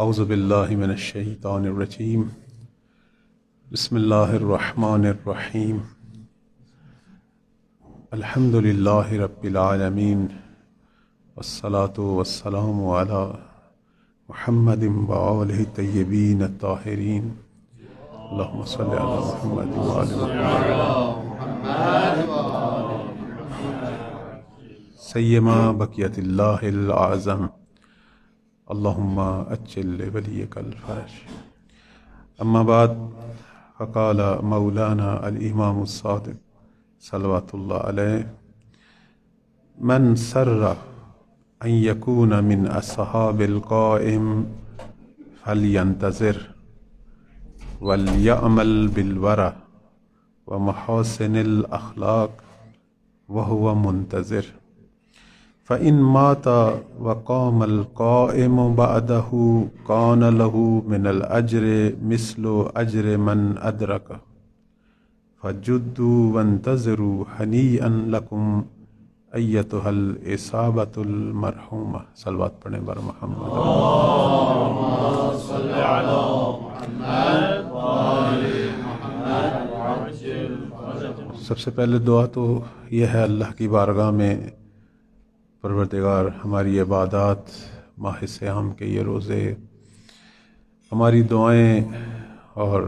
اعوذ باللہ من الشیطان الرجیم بسم اللہ الرحمن الرحیم الحمد للہ رب العالمین والصلاة والسلام علی محمد وآلہ الطیبین الطاہرین اللہم صلی علی محمد وآلہ سیما بقیت اللہ العظم اللہم اجل لولیک الفرج اما بعد فقال مولانا الامام الصادق صلوات اللہ علیہ من سر ان یکون من اصحاب القائم فلینتظر ولیعمل بالورع ومحاسن الاخلاق وهو منتظر فإن مات وقام القائم بعده كان له من الأجر مثل أجر من أدرك فجدوا وانتظروا هنيئا لكم أيتها الإصابة المرحومة صلوات پڑھیں بر محمد اللهم صل على محمد وآل محمد. سب سے پہلے دعا تو یہ ہے اللہ کی بارگاہ میں پروردگار ہماری عبادات ماہ صیام کے یہ روزے ہماری دعائیں اور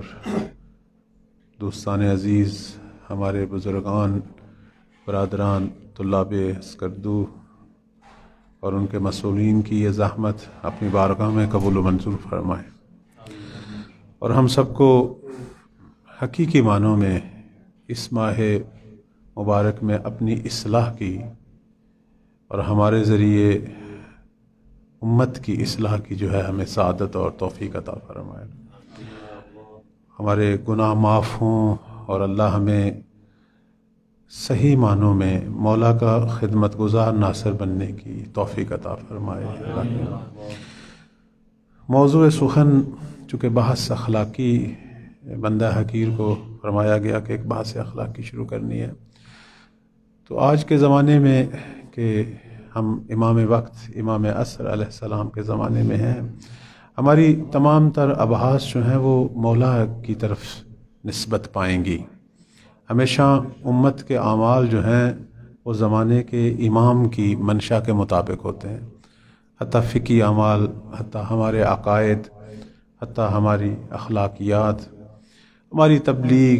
دوستان عزیز ہمارے بزرگان برادران طلاب اسکردو اور ان کے مسئولین کی یہ زحمت اپنی بارگاہ میں قبول و منظور فرمائے اور ہم سب کو حقیقی معنوں میں اس ماہ مبارک میں اپنی اصلاح کی اور ہمارے ذریعے امت کی اصلاح کی جو ہے ہمیں سعادت اور توفیق عطا فرمائے. ہمارے گناہ معاف ہوں اور اللہ ہمیں صحیح معنوں میں مولا کا خدمت گزار ناصر بننے کی توفیق عطا فرمائے. موضوع سخن چونکہ بحث اخلاقی بندہ حقیر کو فرمایا گیا کہ ایک بحث اخلاقی شروع کرنی ہے، تو آج کے زمانے میں کہ ہم امام وقت امام عصر علیہ السلام کے زمانے میں ہیں، ہماری تمام تر ابحاث جو ہیں وہ مولا کی طرف نسبت پائیں گی. ہمیشہ امت کے اعمال جو ہیں وہ زمانے کے امام کی منشا کے مطابق ہوتے ہیں، حتیٰ فقہی اعمال، حتیٰ ہمارے عقائد، حتیٰ ہماری اخلاقیات، ہماری تبلیغ،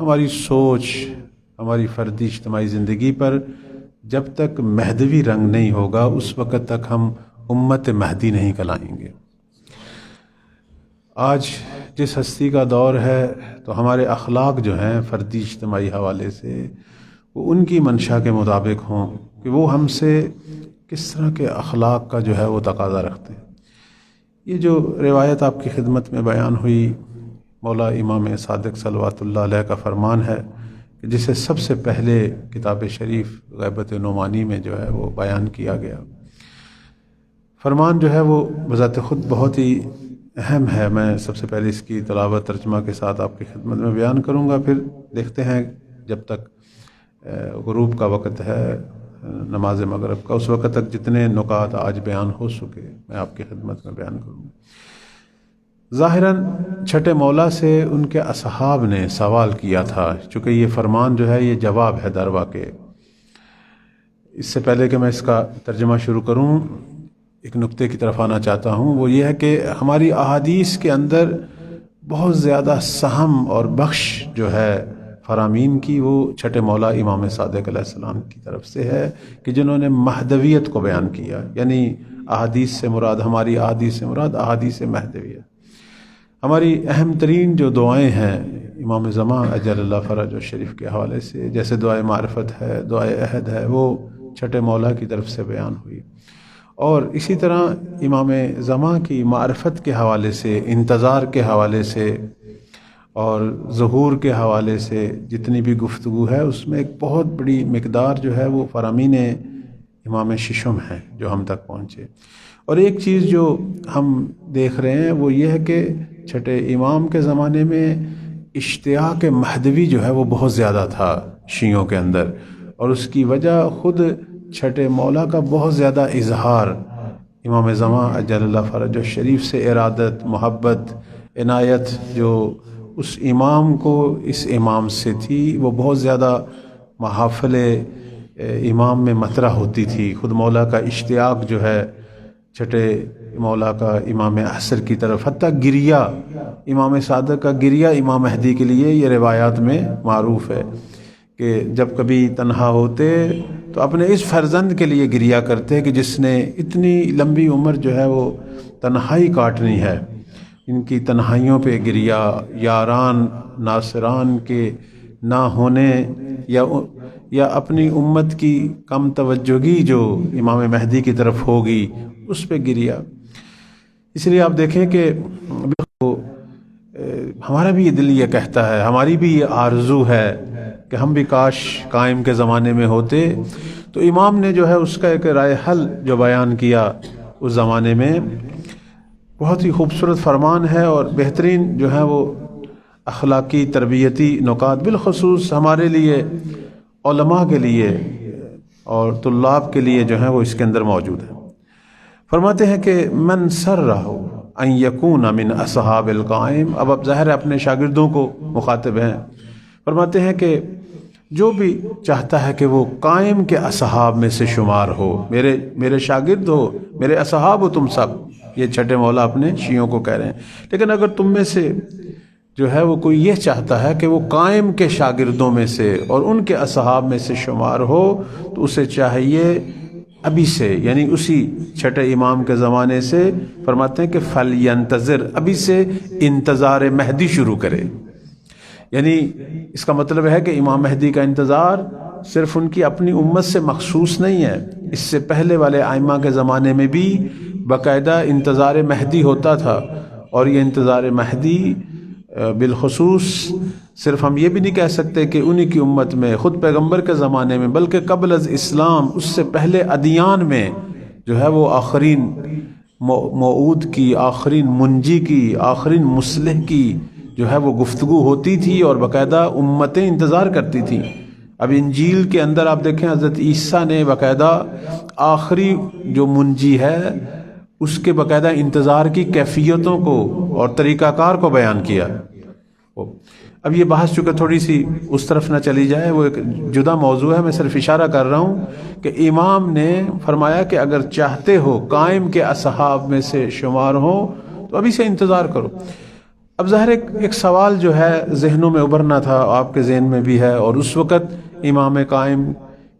ہماری سوچ، ہماری فردی اجتماعی زندگی پر جب تک مہدوی رنگ نہیں ہوگا اس وقت تک ہم امت مہدی نہیں کہلائیں گے. آج جس ہستی کا دور ہے تو ہمارے اخلاق جو ہیں فردی اجتماعی حوالے سے وہ ان کی منشا کے مطابق ہوں کہ وہ ہم سے کس طرح کے اخلاق کا جو ہے وہ تقاضا رکھتے ہیں. یہ جو روایت آپ کی خدمت میں بیان ہوئی مولا امام صادق صلوات اللہ علیہ کا فرمان ہے کہ جسے سب سے پہلے کتاب شریف غیبت نعمانی میں جو ہے وہ بیان کیا گیا. فرمان جو ہے وہ بذات خود بہت ہی اہم ہے. میں سب سے پہلے اس کی تلاوت ترجمہ کے ساتھ آپ کی خدمت میں بیان کروں گا، پھر دیکھتے ہیں جب تک غروب کا وقت ہے نماز مغرب کا اس وقت تک جتنے نکات آج بیان ہو سکے میں آپ کی خدمت میں بیان کروں گا. ظاہراً چھٹے مولا سے ان کے اصحاب نے سوال کیا تھا، چونکہ یہ فرمان جو ہے یہ جواب ہے در واقع. اس سے پہلے کہ میں اس کا ترجمہ شروع کروں ایک نقطے کی طرف آنا چاہتا ہوں، وہ یہ ہے کہ ہماری احادیث کے اندر بہت زیادہ سہم اور بخش جو ہے فرامین کی وہ چھٹے مولا امام صادق علیہ السلام کی طرف سے ہے کہ جنہوں نے مہدویت کو بیان کیا، یعنی احادیث سے مراد ہماری احادیث سے مراد احادیث مہدویت. ہماری اہم ترین جو دعائیں ہیں امام زمان اجل اللہ فرج و شریف کے حوالے سے، جیسے دعائے معرفت ہے، دعائے عہد ہے، وہ چھٹے مولا کی طرف سے بیان ہوئی. اور اسی طرح امام زمان کی معرفت کے حوالے سے، انتظار کے حوالے سے اور ظہور کے حوالے سے جتنی بھی گفتگو ہے اس میں ایک بہت بڑی مقدار جو ہے وہ فرامین امام ششم ہیں جو ہم تک پہنچے. اور ایک چیز جو ہم دیکھ رہے ہیں وہ یہ ہے کہ چھٹے امام کے زمانے میں اشتیاق مہدوی جو ہے وہ بہت زیادہ تھا شیعوں کے اندر، اور اس کی وجہ خود چھٹے مولا کا بہت زیادہ اظہار امام زمان اجل اللہ فرج الشریف سے ارادت، محبت، عنایت جو اس امام کو اس امام سے تھی، وہ بہت زیادہ محافل امام میں مطرح ہوتی تھی۔ خود مولا کا اشتیاق جو ہے چھٹے مولا کا امام عصر کی طرف، حتیٰ گریہ امام صادق کا گریہ امام مہدی کے لیے یہ روایات میں معروف ہے کہ جب کبھی تنہا ہوتے تو اپنے اس فرزند کے لیے گریہ کرتے کہ جس نے اتنی لمبی عمر جو ہے وہ تنہائی کاٹنی ہے، ان کی تنہائیوں پہ گریہ، یاران ناصران کے نہ ہونے یا اپنی امت کی کم توجہی جو امام مہدی کی طرف ہوگی اس پہ گریہ۔ اس لیے آپ دیکھیں کہ ہمارا بھی یہ دل یہ کہتا ہے، ہماری بھی یہ آرزو ہے کہ ہم بھی کاش قائم کے زمانے میں ہوتے۔ تو امام نے جو ہے اس کا ایک رائے حل جو بیان کیا اس زمانے میں، بہت ہی خوبصورت فرمان ہے اور بہترین جو ہے وہ اخلاقی تربیتی نکات بالخصوص ہمارے لیے، علماء کے لیے اور طلاب کے لیے جو ہے وہ اس کے اندر موجود ہے۔ فرماتے ہیں کہ من سرہ ان یکون من اصحاب القائم، اب ظاہر ہے اپنے شاگردوں کو مخاطب ہیں، فرماتے ہیں کہ جو بھی چاہتا ہے کہ وہ قائم کے اصحاب میں سے شمار ہو، میرے شاگرد ہو، میرے اصحاب ہو تم سب، یہ چھٹے مولا اپنے شیعوں کو کہہ رہے ہیں۔ لیکن اگر تم میں سے جو ہے وہ کوئی یہ چاہتا ہے کہ وہ قائم کے شاگردوں میں سے اور ان کے اصحاب میں سے شمار ہو، تو اسے چاہیے ابھی سے، یعنی اسی چھٹے امام کے زمانے سے، فرماتے ہیں کہ فَلْيَنْتَظِرْ، ابھی سے انتظار مہدی شروع کرے۔ یعنی اس کا مطلب ہے کہ امام مہدی کا انتظار صرف ان کی اپنی امت سے مخصوص نہیں ہے، اس سے پہلے والے ائمہ کے زمانے میں بھی باقاعدہ انتظار مہدی ہوتا تھا، اور یہ انتظار مہدی بالخصوص صرف ہم یہ بھی نہیں کہہ سکتے کہ انہی کی امت میں، خود پیغمبر کے زمانے میں، بلکہ قبل از اسلام اس سے پہلے ادیان میں جو ہے وہ آخرین موعود کی، آخرین منجی کی، آخرین مصلح کی جو ہے وہ گفتگو ہوتی تھی اور باقاعدہ امتیں انتظار کرتی تھیں۔ اب انجیل کے اندر آپ دیکھیں حضرت عیسیٰ نے باقاعدہ آخری جو منجی ہے اس کے باقاعدہ انتظار کی کیفیتوں کو اور طریقہ کار کو بیان کیا۔ اب یہ بحث چونکہ تھوڑی سی اس طرف نہ چلی جائے، وہ ایک جدا موضوع ہے، میں صرف اشارہ کر رہا ہوں کہ امام نے فرمایا کہ اگر چاہتے ہو قائم کے اصحاب میں سے شمار ہو تو ابھی سے انتظار کرو۔ اب ظاہر ایک سوال جو ہے ذہنوں میں ابھرنا تھا، آپ کے ذہن میں بھی ہے، اور اس وقت امام قائم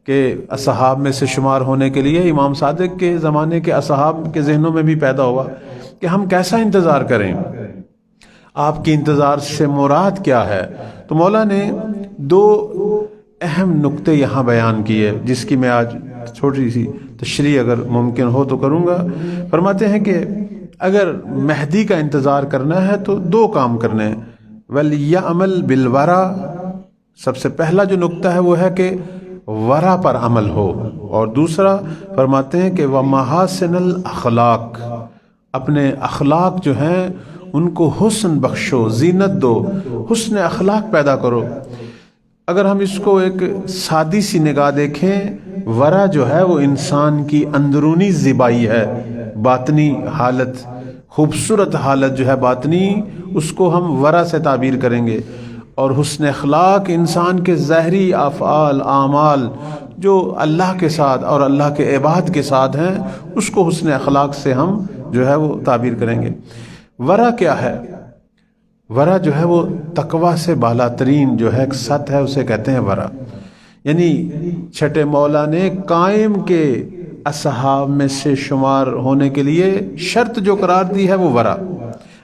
کے اصحاب میں سے شمار ہونے کے لیے امام صادق کے زمانے کے اصحاب کے ذہنوں میں بھی پیدا ہوا کہ ہم کیسا انتظار کریں، آپ کی انتظار سے مراد کیا ہے؟ تو مولا نے دو اہم نکتے یہاں بیان کیے، جس کی میں آج چھوٹی سی تشریح اگر ممکن ہو تو کروں گا۔ فرماتے ہیں کہ اگر مہدی کا انتظار کرنا ہے تو دو کام کرنے ہیں، وَلْيَعْمَلْ بِالْوَرَى، سب سے پہلا جو نکتہ ہے وہ ہے کہ ورا پر عمل ہو، اور دوسرا فرماتے ہیں کہ وَمَحَاسِنَ الْأَخْلَاقِ، اپنے اخلاق جو ہیں ان کو حسن بخشو، زینت دو، حسن اخلاق پیدا کرو۔ اگر ہم اس کو ایک سادی سی نگاہ دیکھیں، ورا جو ہے وہ انسان کی اندرونی زیبائی ہے، باطنی حالت، خوبصورت حالت جو ہے باطنی، اس کو ہم ورا سے تعبیر کریں گے، اور حسن اخلاق انسان کے ظاہری افعال، اعمال جو اللہ کے ساتھ اور اللہ کے عباد کے ساتھ ہیں، اس کو حسن اخلاق سے ہم جو ہے وہ تعبیر کریں گے۔ ورا کیا ہے؟ ورا جو ہے وہ تقوی سے بالا ترین جو ہے ایک سطح ہے، اسے کہتے ہیں ورا۔ یعنی چھٹے مولا نے قائم کے اصحاب میں سے شمار ہونے کے لیے شرط جو قرار دی ہے وہ ورا۔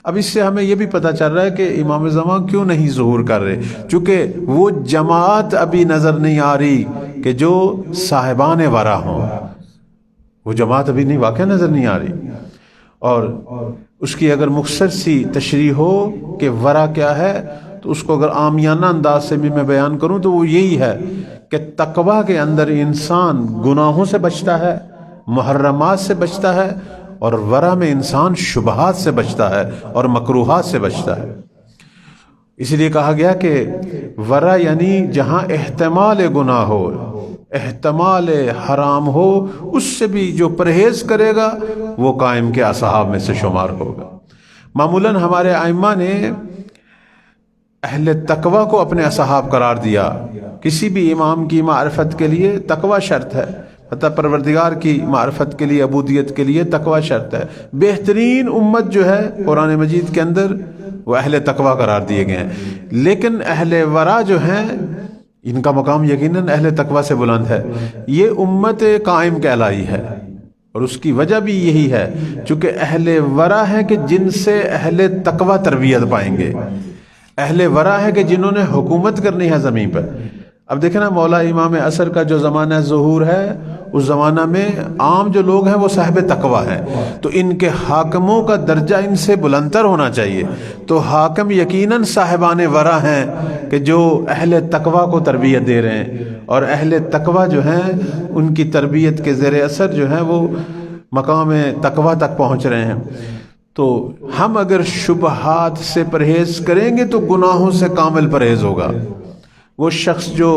اب اس سے ہمیں یہ بھی پتہ چل رہا ہے کہ امام زمان کیوں نہیں ظہور کر رہے، چونکہ وہ جماعت ابھی نظر نہیں آ رہی کہ جو صاحبان ورا ہوں، وہ جماعت ابھی نہیں واقع نظر نہیں آ رہی۔ اور اس کی اگر مختصر سی تشریح ہو کہ ورا کیا ہے، تو اس کو اگر عامیانہ انداز سے بھی میں بیان کروں تو وہ یہی ہے کہ تقوی کے اندر انسان گناہوں سے بچتا ہے، محرمات سے بچتا ہے، اور ورا میں انسان شبہات سے بچتا ہے اور مکروہات سے بچتا ہے۔ اس لیے کہا گیا کہ ورا یعنی جہاں احتمال گناہ ہو، احتمال حرام ہو اس سے بھی جو پرہیز کرے گا وہ قائم کے اصحاب میں سے شمار ہوگا۔ معمولاً ہمارے ائمہ نے اہل تقوی کو اپنے اصحاب قرار دیا۔ کسی بھی امام کی معرفت کے لیے تقوی شرط ہے، حتیٰ پروردگار کی معرفت کے لیے، عبودیت کے لیے تقوی شرط ہے۔ بہترین امت جو ہے قرآن مجید کے اندر وہ اہل تقوی قرار دیے گئے ہیں، لیکن اہل ورع جو ہیں ان کا مقام یقیناً اہل تقوی سے بلند ہے۔ یہ امت قائم کہلائی ہے، اور اس کی وجہ بھی یہی ہے چونکہ اہل ورع ہے کہ جن سے اہل تقوی تربیت پائیں گے، اہل ورع ہے کہ جنہوں نے حکومت کرنی ہے زمین پر۔ اب دیکھیں نا، مولا امام عصر کا جو زمانہ ظہور ہے اس زمانہ میں عام جو لوگ ہیں وہ صاحب تقوی ہیں، تو ان کے حاکموں کا درجہ ان سے بلندتر ہونا چاہیے۔ تو حاکم یقیناً صاحبان ورع ہیں کہ جو اہل تقوی کو تربیت دے رہے ہیں، اور اہل تقوی جو ہیں ان کی تربیت کے زیر اثر جو ہیں وہ مقام تقوی تک پہنچ رہے ہیں۔ تو ہم اگر شبہات سے پرہیز کریں گے تو گناہوں سے کامل پرہیز ہوگا۔ وہ شخص جو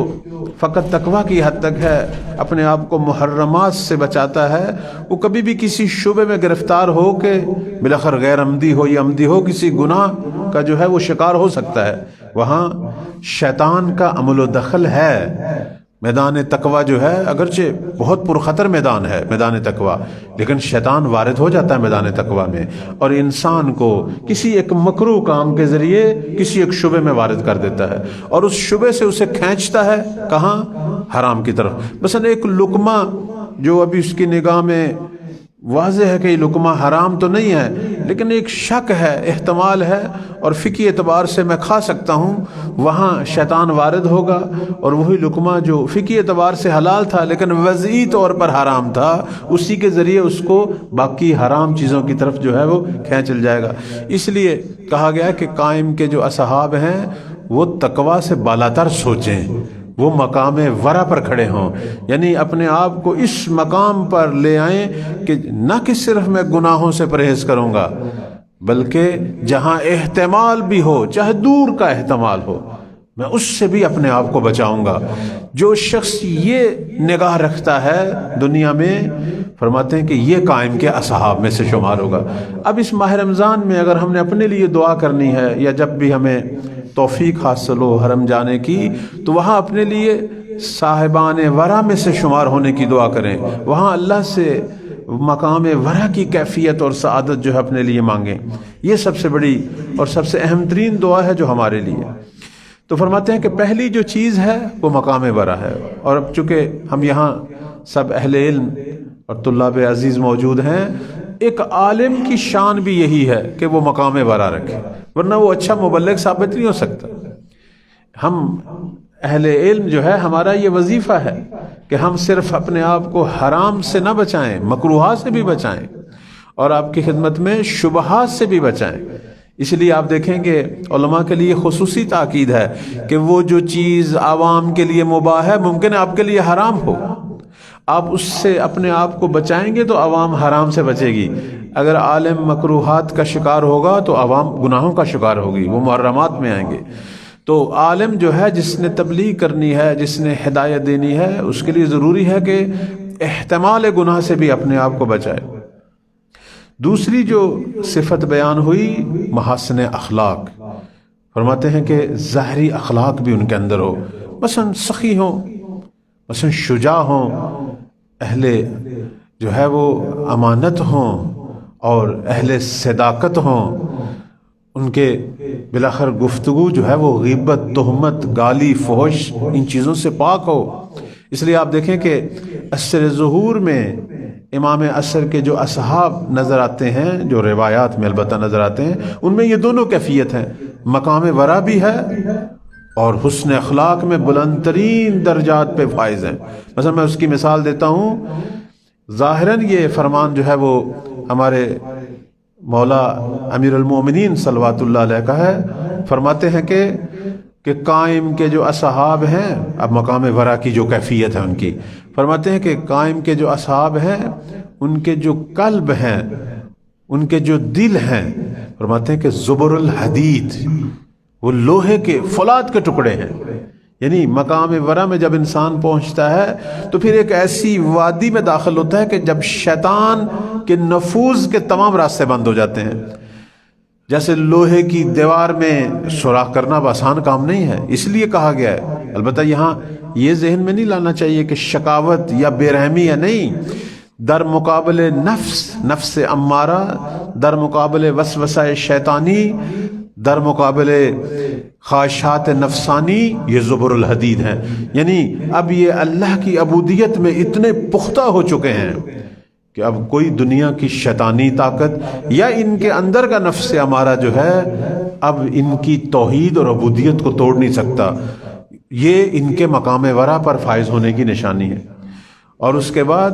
فقط تقوی کی حد تک ہے، اپنے آپ کو محرمات سے بچاتا ہے، وہ کبھی بھی کسی شبہ میں گرفتار ہو کے بلاخر غیر عمدی ہو یا عمدی ہو کسی گناہ کا جو ہے وہ شکار ہو سکتا ہے۔ وہاں شیطان کا عمل و دخل ہے۔ میدان تقوی جو ہے اگرچہ بہت پرخطر میدان ہے میدان تقوی، لیکن شیطان وارد ہو جاتا ہے میدان تقوی میں، اور انسان کو کسی ایک مکروہ کام کے ذریعے کسی ایک شبے میں وارد کر دیتا ہے، اور اس شبے سے اسے کھینچتا ہے کہاں؟ حرام کی طرف۔ مثلا ایک لقمہ جو ابھی اس کی نگاہ میں واضح ہے کہ یہ لقمہ حرام تو نہیں ہے، لیکن ایک شک ہے، احتمال ہے، اور فقہی اعتبار سے میں کھا سکتا ہوں، وہاں شیطان وارد ہوگا، اور وہی لقمہ جو فقہی اعتبار سے حلال تھا لیکن وضعی طور پر حرام تھا، اسی کے ذریعے اس کو باقی حرام چیزوں کی طرف جو ہے وہ کھینچ جائے گا۔ اس لیے کہا گیا کہ قائم کے جو اصحاب ہیں وہ تقوی سے بالاتر سوچیں، وہ مقام ورع پر کھڑے ہوں، یعنی اپنے آپ کو اس مقام پر لے آئیں کہ نہ کہ صرف میں گناہوں سے پرہیز کروں گا، بلکہ جہاں احتمال بھی ہو، چاہے دور کا احتمال ہو، میں اس سے بھی اپنے آپ کو بچاؤں گا۔ جو شخص یہ نگاہ رکھتا ہے دنیا میں، فرماتے ہیں کہ یہ قائم کے اصحاب میں سے شمار ہوگا۔ اب اس ماہ رمضان میں اگر ہم نے اپنے لیے دعا کرنی ہے، یا جب بھی ہمیں توفیق حاصل ہو حرم جانے کی، تو وہاں اپنے لیے صاحبان ورع میں سے شمار ہونے کی دعا کریں، وہاں اللہ سے مقام ورع کی کیفیت اور سعادت جو ہے اپنے لیے مانگیں۔ یہ سب سے بڑی اور سب سے اہم ترین دعا ہے جو ہمارے لیے۔ تو فرماتے ہیں کہ پہلی جو چیز ہے وہ مقام ورع ہے، اور اب چونکہ ہم یہاں سب اہل علم اور طلاب عزیز موجود ہیں، ایک عالم کی شان بھی یہی ہے کہ وہ مقام ورع رکھے، ورنہ وہ اچھا مبلغ ثابت نہیں ہو سکتا۔ ہم اہل علم جو ہے ہمارا یہ وظیفہ ہے کہ ہم صرف اپنے آپ کو حرام سے نہ بچائیں، مکروہات سے بھی بچائیں، اور آپ کی خدمت میں شبہات سے بھی بچائیں۔ اس لیے آپ دیکھیں کہ علماء کے لیے خصوصی تاکید ہے کہ وہ جو چیز عوام کے لیے مباح ہے ممکن ہے آپ کے لیے حرام ہو، آپ اس سے اپنے آپ کو بچائیں گے تو عوام حرام سے بچے گی۔ اگر عالم مکروہات کا شکار ہوگا تو عوام گناہوں کا شکار ہوگی، وہ محرمات میں آئیں گے۔ تو عالم جو ہے جس نے تبلیغ کرنی ہے، جس نے ہدایت دینی ہے، اس کے لیے ضروری ہے کہ احتمال گناہ سے بھی اپنے آپ کو بچائے۔ دوسری جو صفت بیان ہوئی محاسن اخلاق، فرماتے ہیں کہ ظاہری اخلاق بھی ان کے اندر ہو، مثلا سخی ہوں، مثلا شجاع ہوں، اہل جو ہے وہ امانت ہوں اور اہل صداقت ہوں، ان کے بلاخر گفتگو جو ہے وہ غیبت، تہمت، گالی، فحش ان چیزوں سے پاک ہو۔ اس لیے آپ دیکھیں کہ عصر ظہور میں امام عصر کے جو اصحاب نظر آتے ہیں، جو روایات میں البتہ نظر آتے ہیں، ان میں یہ دونوں کیفیت ہیں، مقام ورع بھی ہے اور حسن اخلاق میں بلند ترین درجات پہ فائز ہیں۔ مثلا میں اس کی مثال دیتا ہوں، ظاہراً یہ فرمان جو ہے وہ ہمارے مولا امیر المومنین صلوات اللہ علیہ کا ہے، فرماتے ہیں کہ قائم کے جو اصحاب ہیں، اب مقام ورع کی جو کیفیت ہے ان کی، فرماتے ہیں کہ قائم کے جو اصحاب ہیں ان کے جو قلب ہیں، ان کے جو دل ہیں، فرماتے ہیں کہ زبر الحدید، وہ لوہے کے فولاد کے ٹکڑے ہیں، یعنی مقام ورا میں جب انسان پہنچتا ہے تو پھر ایک ایسی وادی میں داخل ہوتا ہے کہ جب شیطان کے نفوذ کے تمام راستے بند ہو جاتے ہیں. جیسے لوہے کی دیوار میں سوراخ کرنا آسان کام نہیں ہے، اس لیے کہا گیا ہے. البتہ یہاں یہ ذہن میں نہیں لانا چاہیے کہ شقاوت یا بے رحمی ہے، نہیں. در مقابل نفس امارہ، در مقابل وسوسہ شیطانی، در مقابل خواہشات نفسانی، یہ زبر الحدید ہیں. یعنی اب یہ اللہ کی عبودیت میں اتنے پختہ ہو چکے ہیں کہ اب کوئی دنیا کی شیطانی طاقت یا ان کے اندر کا نفس امارہ جو ہے اب ان کی توحید اور عبودیت کو توڑ نہیں سکتا. یہ ان کے مقام ورا پر فائز ہونے کی نشانی ہے. اور اس کے بعد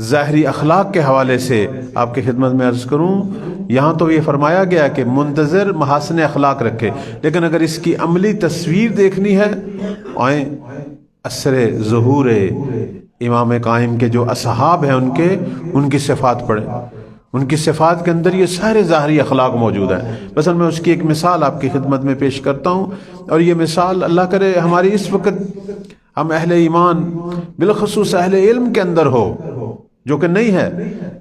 ظاہری اخلاق کے حوالے سے آپ کی خدمت میں عرض کروں، یہاں تو یہ فرمایا گیا کہ منتظر محاسن اخلاق رکھے، لیکن اگر اس کی عملی تصویر دیکھنی ہے آئیں عصر ظہور امام قائم کے جو اصحاب ہیں ان کی صفات پڑھیں. ان کی صفات کے اندر یہ سارے ظاہری اخلاق موجود ہیں. بس میں اس کی ایک مثال آپ کی خدمت میں پیش کرتا ہوں، اور یہ مثال اللہ کرے ہماری اس وقت ہم اہل ایمان بالخصوص اہل علم کے اندر ہو، جو کہ نہیں ہے.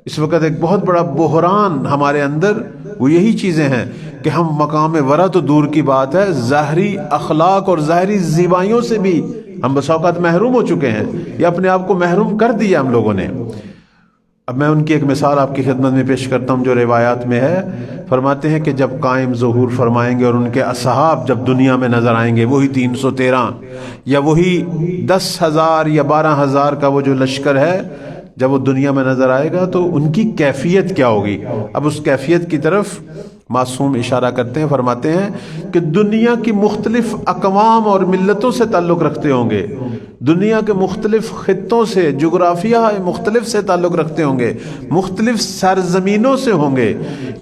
اس وقت ایک بہت بڑا بحران ہمارے اندر وہ یہی چیزیں ہیں کہ ہم مقام ورا تو دور کی بات ہے، ظاہری اخلاق اور ظاہری زیبائیوں سے بھی ہم بس اوقات محروم ہو چکے ہیں، یا اپنے آپ کو محروم کر دیا ہم لوگوں نے. اب میں ان کی ایک مثال آپ کی خدمت میں پیش کرتا ہوں جو روایات میں ہے. فرماتے ہیں کہ جب قائم ظہور فرمائیں گے اور ان کے اصحاب جب دنیا میں نظر آئیں گے، وہی 313 یا وہی 10,000 یا 12,000 کا وہ جو لشکر ہے، جب وہ دنیا میں نظر آئے گا تو ان کی کیفیت کیا ہوگی. اب اس کیفیت کی طرف معصوم اشارہ کرتے ہیں، فرماتے ہیں کہ دنیا کی مختلف اقوام اور ملتوں سے تعلق رکھتے ہوں گے، دنیا کے مختلف خطوں سے، جغرافیہ مختلف سے تعلق رکھتے ہوں گے، مختلف سرزمینوں سے ہوں گے،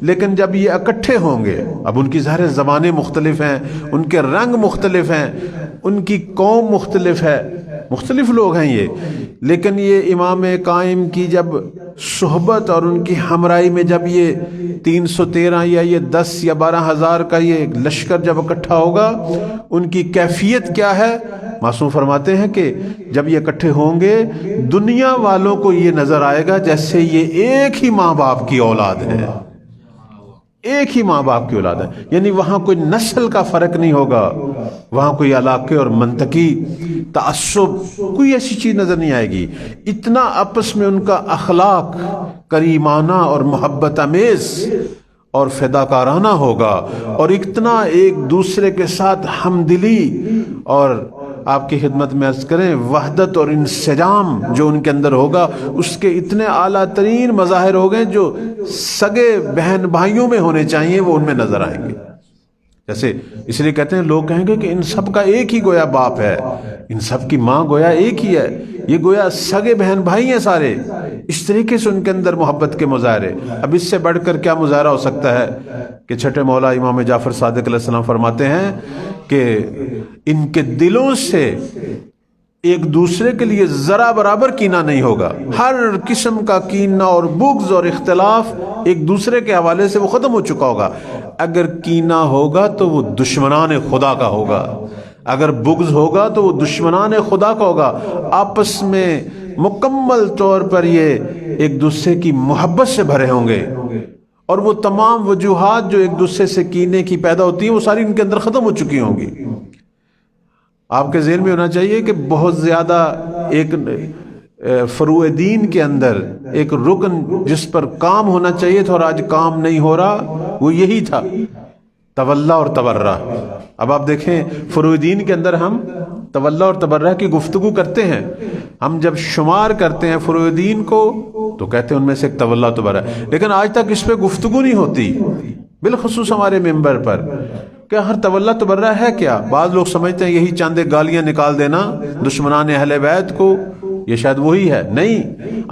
لیکن جب یہ اکٹھے ہوں گے، اب ان کی ظاہر زبانیں مختلف ہیں، ان کے رنگ مختلف ہیں، ان کی قوم مختلف ہے، مختلف لوگ ہیں یہ، لیکن یہ امام قائم کی جب صحبت اور ان کی ہمراہی میں جب یہ 313 یا یہ 10 یا 12,000 کا یہ لشکر جب اکٹھا ہوگا، ان کی کیفیت کیا ہے. معصوم فرماتے ہیں کہ جب یہ اکٹھے ہوں گے دنیا والوں کو یہ نظر آئے گا جیسے یہ ایک ہی ماں باپ کی اولاد ہے، ایک ہی ماں باپ کی اولاد ہے. یعنی وہاں کوئی نسل کا فرق نہیں ہوگا، وہاں کوئی علاقے اور منطقی تعصب کوئی ایسی چیز نظر نہیں آئے گی. اتنا آپس میں ان کا اخلاق کریمانہ اور محبت آمیز اور فداکارانہ ہوگا، اور اتنا ایک دوسرے کے ساتھ ہمدلی اور آپ کی خدمت میں عرض کریں وحدت اور انسجام جو ان کے اندر ہوگا، اس کے اتنے اعلیٰ ترین مظاہر ہو گئے جو سگے بہن بھائیوں میں ہونے چاہیے، وہ ان میں نظر آئیں گے. جیسے اس لیے کہتے ہیں، لوگ کہیں گے کہ ان سب کا ایک ہی گویا باپ ہے، ان سب کی ماں گویا ایک ہی ہے، یہ گویا سگے بہن بھائی ہیں سارے. اس طریقے سے ان کے اندر محبت کے مظاہرے. اب اس سے بڑھ کر کیا مظاہرہ ہو سکتا ہے کہ چھٹے مولا امام جعفر صادق علیہ السلام فرماتے ہیں کہ ان کے دلوں سے ایک دوسرے کے لیے ذرا برابر کینہ نہیں ہوگا. ہر قسم کا کینہ اور بغض اور اختلاف ایک دوسرے کے حوالے سے وہ ختم ہو چکا ہوگا. اگر کینہ ہوگا تو وہ دشمنان خدا کا ہوگا، اگر بغض ہوگا تو وہ دشمنان خدا کا ہوگا. آپس میں مکمل طور پر یہ ایک دوسرے کی محبت سے بھرے ہوں گے، اور وہ تمام وجوہات جو ایک دوسرے سے کینے کی پیدا ہوتی ہیں وہ ساری ان کے اندر ختم ہو چکی ہوں گی. آپ کے ذہن میں ہونا چاہیے کہ بہت زیادہ ایک فروع دین کے اندر ایک رکن جس پر کام ہونا چاہیے تھا اور آج کام نہیں ہو رہا، وہ یہی تھا، تولا اور تبرہ. اب آپ دیکھیں فروع دین کے اندر ہم تولا اور تبرہ کی گفتگو کرتے ہیں، ہم جب شمار کرتے ہیں فروع دین کو تو کہتے ہیں ان میں سے ایک تولا تبرہ، لیکن آج تک اس پہ گفتگو نہیں ہوتی، بالخصوص ہمارے ممبر پر. کہ ہر تولا تبرہ ہے کیا؟ بعض لوگ سمجھتے ہیں یہی چاندے گالیاں نکال دینا دشمنان اہل بیت کو، یہ شاید وہی ہے. نہیں،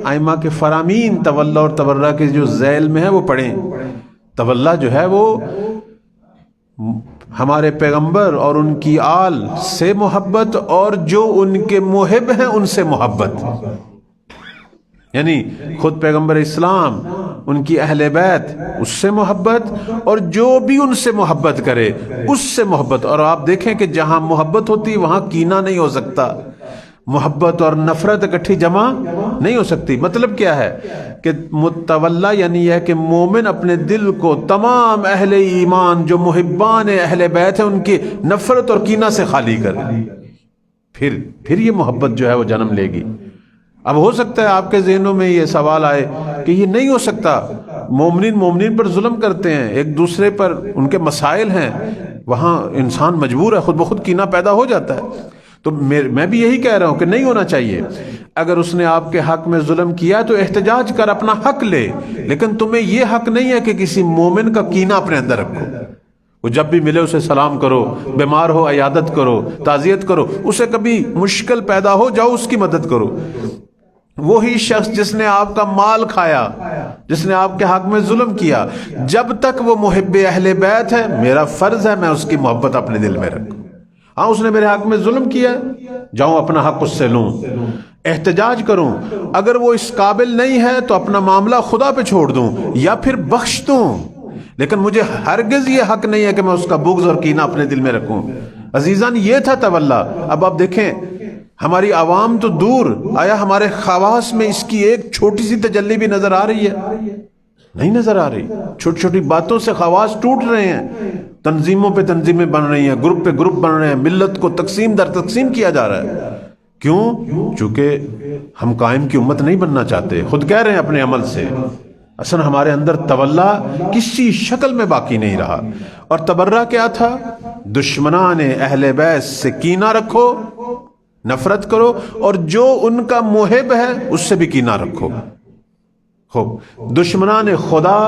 ائمہ کے فرامین تولا اور تبرہ کے جو ذیل میں ہے وہ پڑھیں. تولا جو ہے وہ ہمارے پیغمبر اور ان کی آل سے محبت، اور جو ان کے محب ہیں ان سے محبت. یعنی خود پیغمبر اسلام ان کی اہل بیت اس سے محبت، اور جو بھی ان سے محبت کرے اس سے محبت۔ اور آپ دیکھیں کہ جہاں محبت ہوتی وہاں کینہ نہیں ہو سکتا، محبت اور نفرت اکٹھی جمع نہیں ہو سکتی۔ مطلب کیا ہے کہ متولا یعنی یہ ہے کہ مومن اپنے دل کو تمام اہل ایمان جو محبان اہل بیت ہیں ان کی نفرت اور کینہ سے خالی کرے، پھر یہ محبت جو ہے وہ جنم لے گی۔ اب ہو سکتا ہے آپ کے ذہنوں میں یہ سوال آئے کہ یہ نہیں ہو سکتا، مومنین پر ظلم کرتے ہیں، ایک دوسرے پر ان کے مسائل ہیں، وہاں انسان مجبور ہے، خود بخود کینہ پیدا ہو جاتا ہے۔ تو میں بھی یہی کہہ رہا ہوں کہ نہیں ہونا چاہیے۔ اگر اس نے آپ کے حق میں ظلم کیا تو احتجاج کر، اپنا حق لے، لیکن تمہیں یہ حق نہیں ہے کہ کسی مومن کا کینہ اپنے اندر رکھو۔ وہ جب بھی ملے اسے سلام کرو، بیمار ہو عیادت کرو، تعزیت کرو، اسے کبھی مشکل پیدا ہو جاؤ اس کی مدد کرو۔ وہی شخص جس نے آپ کا مال کھایا، جس نے آپ کے حق میں ظلم کیا، جب تک وہ محب اہل بیت ہے میرا فرض ہے میں اس کی محبت اپنے دل میں رکھوں۔ ہاں اس نے میرے حق میں ظلم کیا، جاؤں اپنا حق اس سے لوں، احتجاج کروں۔ اگر وہ اس قابل نہیں ہے تو اپنا معاملہ خدا پہ چھوڑ دوں یا پھر بخش دوں، لیکن مجھے ہرگز یہ حق نہیں ہے کہ میں اس کا بغض اور کینہ اپنے دل میں رکھوں۔ عزیزان یہ تھا تولا۔ اب آپ دیکھیں ہماری عوام تو دور، آیا ہمارے خواص میں اس کی ایک چھوٹی سی تجلی بھی نظر آ رہی ہے؟ نہیں نظر آ رہی۔ چھوٹی چھوٹی باتوں سے خواص ٹوٹ رہے ہیں، تنظیموں پہ تنظیمیں بن رہی ہیں، گروپ پہ گروپ بن رہے ہیں، ملت کو تقسیم در تقسیم کیا جا رہا ہے۔ کیوں؟ چونکہ ہم قائم کی امت نہیں بننا چاہتے، خود کہہ رہے ہیں اپنے عمل سے۔ اصلا ہمارے اندر تولا کسی شکل میں باقی نہیں رہا۔ اور تبرہ کیا تھا؟ دشمنان اہل بیت سے کینہ رکھو، نفرت کرو، اور جو ان کا محب ہے اس سے بھی کینہ رکھو۔ دشمنان خدا،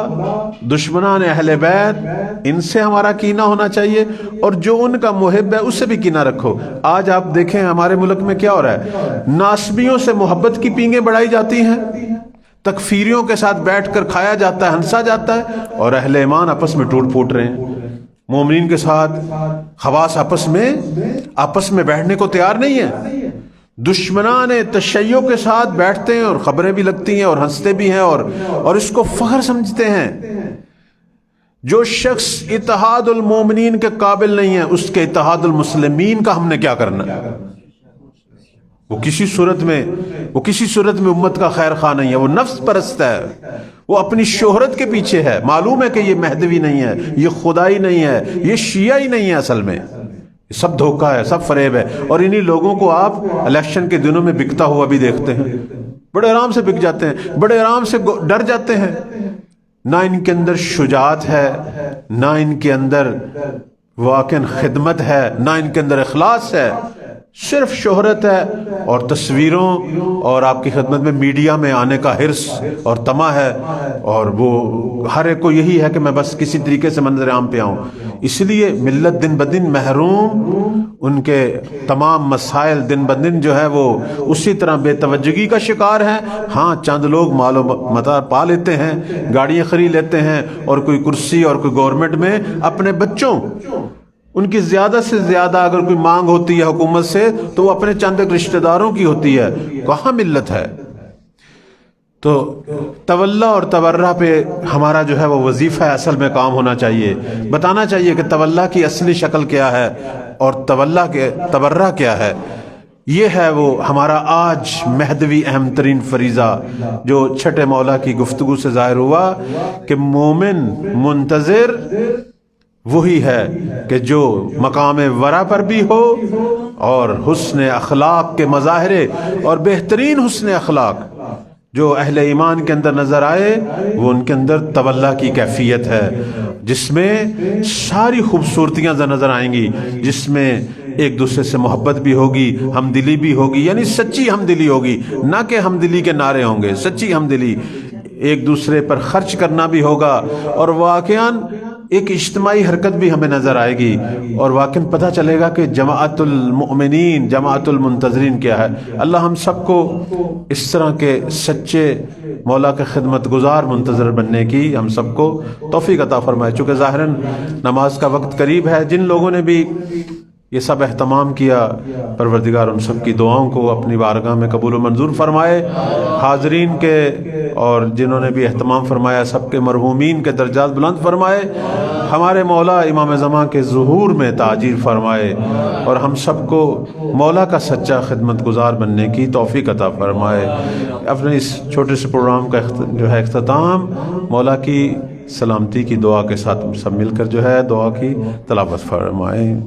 دشمنان اہل بیت، ان سے ہمارا کینہ ہونا چاہیے، اور جو ان کا محب ہے اس سے بھی کینہ رکھو۔ آج آپ دیکھیں ہمارے ملک میں کیا ہو رہا ہے، ناسبیوں سے محبت کی پینگیں بڑھائی جاتی ہیں، تکفیریوں کے ساتھ بیٹھ کر کھایا جاتا ہے، ہنسا جاتا ہے، اور اہل ایمان آپس میں ٹوٹ پھوٹ رہے ہیں۔ مومنین کے ساتھ خواص آپس میں بیٹھنے کو تیار نہیں ہے۔ دشمنان تشیع کے ساتھ بیٹھتے ہیں اور خبریں بھی لگتی ہیں اور ہنستے بھی ہیں اور اس کو فخر سمجھتے ہیں۔ جو شخص اتحاد المومنین کے قابل نہیں ہے اس کے اتحاد المسلمین کا ہم نے کیا کرنا؟ وہ کسی صورت میں امت کا خیر خواہ نہیں ہے، وہ نفس پرست ہے، وہ اپنی شہرت کے پیچھے ہے۔ معلوم ہے کہ یہ مہدوی نہیں ہے، یہ خدائی نہیں ہے، یہ شیعی نہیں ہے، اصل میں سب دھوکہ ہے، سب فریب ہے۔ اور انہی لوگوں کو آپ الیکشن کے دنوں میں بکتا ہوا بھی دیکھتے ہیں، بڑے آرام سے بک جاتے ہیں، بڑے آرام سے ڈر جاتے ہیں۔ نہ ان کے اندر شجاعت ہے، نہ ان کے اندر واقعاً خدمت ہے، نہ ان کے اندر اخلاص ہے، صرف شہرت ہے اور تصویروں اور آپ کی خدمت میں میڈیا میں آنے کا حرص اور طمع ہے، اور وہ ہر ایک کو یہی ہے کہ میں بس کسی طریقے سے منظر عام پہ آؤں۔ اس لیے ملت دن بدن محروم، ان کے تمام مسائل دن بدن جو ہے وہ اسی طرح بے توجہی کا شکار ہیں۔ ہاں چند لوگ مال و متاع پا لیتے ہیں، گاڑیاں خرید لیتے ہیں، اور کوئی کرسی اور کوئی گورنمنٹ میں اپنے بچوں، ان کی زیادہ سے زیادہ اگر کوئی مانگ ہوتی ہے حکومت سے تو وہ اپنے چند ایک رشتہ داروں کی ہوتی ہے، کہاں ملت ہے؟ تو تولا اور تبرہ پہ ہمارا جو ہے وہ وظیفہ اصل میں کام ہونا چاہیے، بتانا چاہیے کہ تولا کی اصلی شکل کیا ہے اور تبرہ کیا ہے۔ یہ ہے وہ ہمارا آج مہدوی اہم ترین فریضہ جو چھٹے مولا کی گفتگو سے ظاہر ہوا کہ مومن منتظر وہی ہے کہ جو مقام ورع پر بھی ہو اور حسن اخلاق کے مظاہرے اور بہترین حسن اخلاق جو اہل ایمان کے اندر نظر آئے وہ ان کے اندر تولا کی کیفیت ہے، جس میں ساری خوبصورتیاں نظر آئیں گی، جس میں ایک دوسرے سے محبت بھی ہوگی، ہمدلی بھی ہوگی، یعنی سچی ہمدلی ہوگی، نہ کہ ہمدلی کے نعرے ہوں گے، سچی ہمدلی، ایک دوسرے پر خرچ کرنا بھی ہوگا، اور واقعاً ایک اجتماعی حرکت بھی ہمیں نظر آئے گی، اور واقعاً پتہ چلے گا کہ جماعت المؤمنین، جماعت المنتظرین کیا ہے۔ اللہ ہم سب کو اس طرح کے سچے مولا کے خدمت گزار منتظر بننے کی ہم سب کو توفیق عطا فرمائے۔ چونکہ ظاہراً نماز کا وقت قریب ہے، جن لوگوں نے بھی یہ سب اہتمام کیا، پروردگار ان سب کی دعاؤں کو اپنی بارگاہ میں قبول و منظور فرمائے، حاضرین کے اور جنہوں نے بھی اہتمام فرمایا سب کے مرحومین کے درجات بلند فرمائے، ہمارے مولا امام زمان کے ظہور میں تاجیر فرمائے، اور ہم سب کو مولا کا سچا خدمت گزار بننے کی توفیق عطا فرمائے۔ اپنے اس چھوٹے سے پروگرام کا جو ہے اختتام مولا کی سلامتی کی دعا کے ساتھ سب مل کر جو ہے دعا کی تلاوت فرمائیں۔